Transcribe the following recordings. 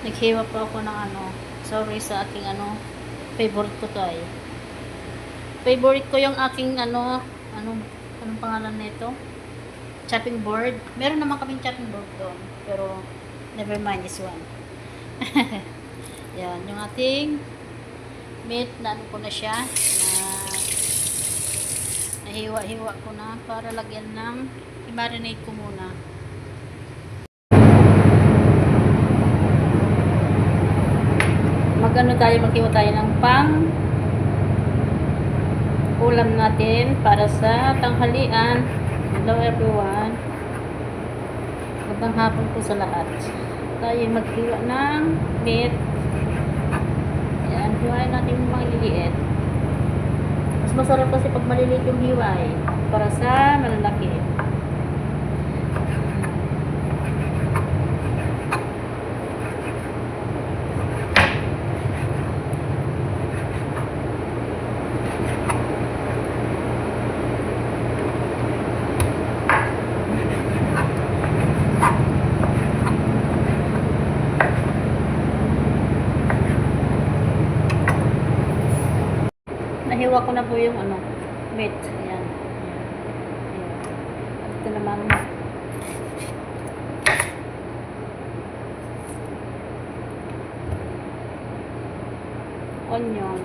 Naghiwa pa ako ng sorry sa aking favorite ko to ay. Favorite ko yung aking anong pangalan nito? Chopping board. Meron naman kaming chopping board doon, pero never mind this one. Yan, yung ating meat na ko na siya, na nahiwa-hiwa ko na para lagyan ng i-marinate ko muna. Maghiwa tayo ng ulam natin para sa tanghalian. Hello everyone. Magandang hapon po sa lahat. Tayo maghiwa ng meat. Ayan, hiwain natin yung maliliit. Mas masarap kasi pag maliliit yung hiway para sa malalaki. Nahiwa ko na po yung meat. Ayan. Ito naman. Onion.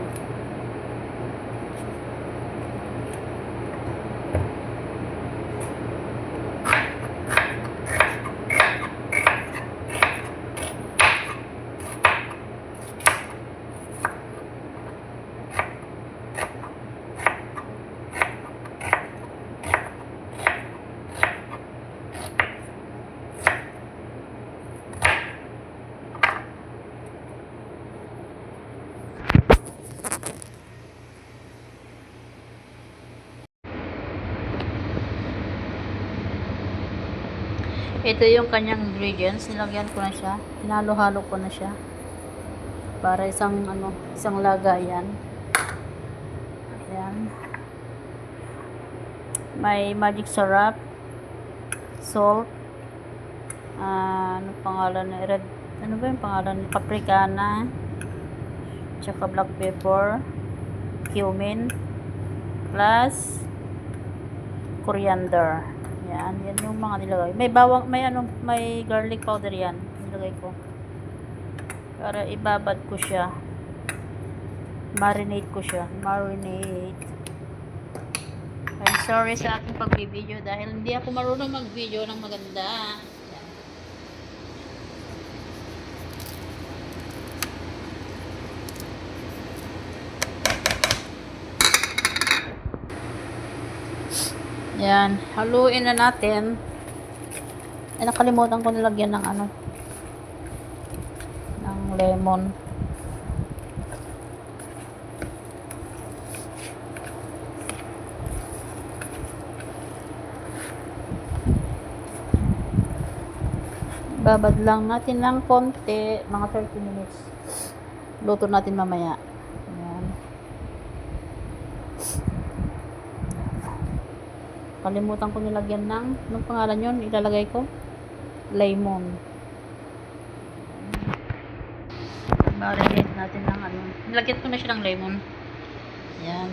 Ito yung kanyang ingredients. Nilagyan ko na siya. Hinalo-halo ko na siya. Para isang lagayan. Ayan. May magic syrup, salt, ano pangalan na red, ano ba yung pangalan? Paprikana, tsaka black pepper, cumin, plus coriander. Yan yung mga nilagay. May bawang, may garlic powder yan. Nilagay ko. Para ibabad ko siya. Marinate ko siya. Marinate. I'm sorry sa aking pag-video dahil hindi ako marunong mag-video ng maganda. Yan, haluin na natin. Ay, nakalimutan ko nilagyan ng ng lemon. Babad lang natin ng konti, mga 30 minutes. Luto natin mamaya. Ayan. Kalimutan ko nilagyan ng pangalan yun, ilalagay ko lemon. Marinate natin ng nilagyan ko na siya ng lemon. Ayan.